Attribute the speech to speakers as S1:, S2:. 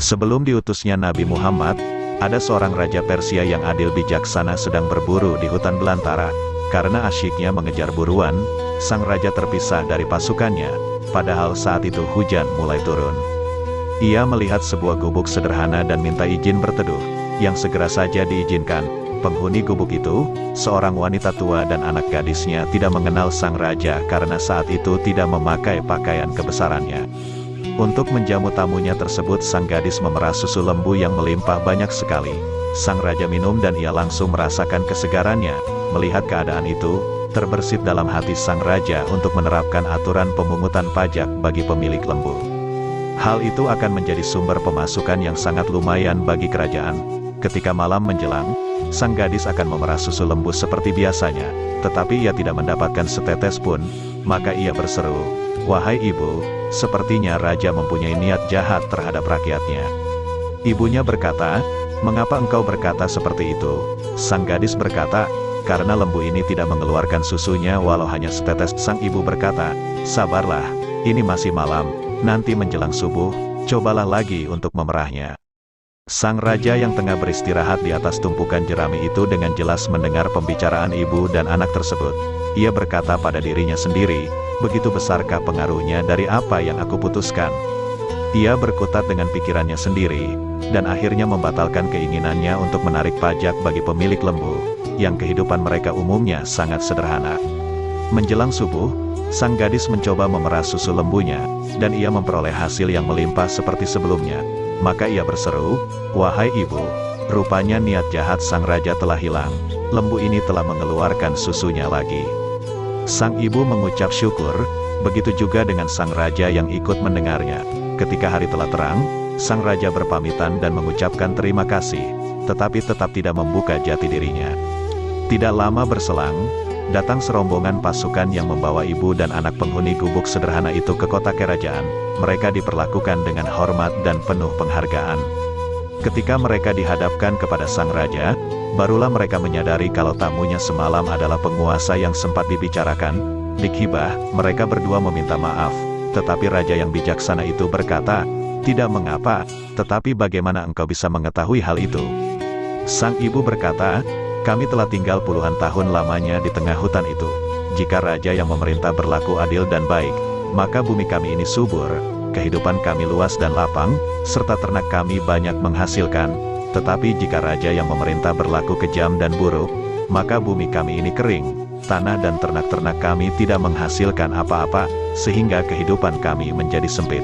S1: Sebelum diutusnya Nabi Muhammad, ada seorang raja Persia yang adil bijaksana sedang berburu di hutan belantara. Karena asyiknya mengejar buruan, sang raja terpisah dari pasukannya, padahal saat itu hujan mulai turun. Ia melihat sebuah gubuk sederhana dan minta izin berteduh, yang segera saja diizinkan. Penghuni gubuk itu, seorang wanita tua dan anak gadisnya tidak mengenal sang raja karena saat itu tidak memakai pakaian kebesarannya. Untuk menjamu tamunya tersebut sang gadis memerah susu lembu yang melimpah banyak sekali. Sang raja minum dan ia langsung merasakan kesegarannya. Melihat keadaan itu, terbersit dalam hati sang raja untuk menerapkan aturan pemungutan pajak bagi pemilik lembu. Hal itu akan menjadi sumber pemasukan yang sangat lumayan bagi kerajaan. Ketika malam menjelang, sang gadis akan memerah susu lembu seperti biasanya, tetapi ia tidak mendapatkan setetes pun. Maka ia berseru, "Wahai ibu, sepertinya raja mempunyai niat jahat terhadap rakyatnya." Ibunya berkata, "Mengapa engkau berkata seperti itu?" Sang gadis berkata, "Karena lembu ini tidak mengeluarkan susunya walau hanya setetes." Sang ibu berkata, "Sabarlah, ini masih malam, nanti menjelang subuh, cobalah lagi untuk memerahnya." Sang raja yang tengah beristirahat di atas tumpukan jerami itu dengan jelas mendengar pembicaraan ibu dan anak tersebut. Ia berkata pada dirinya sendiri, "Begitu besarkah pengaruhnya dari apa yang aku putuskan?" Ia berkutat dengan pikirannya sendiri, dan akhirnya membatalkan keinginannya untuk menarik pajak bagi pemilik lembu, yang kehidupan mereka umumnya sangat sederhana. Menjelang subuh, sang gadis mencoba memerah susu lembunya, dan ia memperoleh hasil yang melimpah seperti sebelumnya. Maka ia berseru, "Wahai ibu, rupanya niat jahat sang raja telah hilang. Lembu ini telah mengeluarkan susunya lagi." Sang ibu mengucap syukur, begitu juga dengan sang raja yang ikut mendengarnya. Ketika hari telah terang, sang raja berpamitan dan mengucapkan terima kasih, tetapi tetap tidak membuka jati dirinya. Tidak lama berselang, datang serombongan pasukan yang membawa ibu dan anak penghuni gubuk sederhana itu ke kota kerajaan. Mereka diperlakukan dengan hormat dan penuh penghargaan. Ketika mereka dihadapkan kepada sang raja, barulah mereka menyadari kalau tamunya semalam adalah penguasa yang sempat dibicarakan. Dikhibah, mereka berdua meminta maaf, tetapi raja yang bijaksana itu berkata, "Tidak mengapa, tetapi bagaimana engkau bisa mengetahui hal itu?" Sang ibu berkata, "Kami telah tinggal puluhan tahun lamanya di tengah hutan itu. Jika raja yang memerintah berlaku adil dan baik, maka bumi kami ini subur, kehidupan kami luas dan lapang, serta ternak kami banyak menghasilkan. Tetapi jika raja yang memerintah berlaku kejam dan buruk, maka bumi kami ini kering, tanah dan ternak-ternak kami tidak menghasilkan apa-apa, sehingga kehidupan kami menjadi sempit."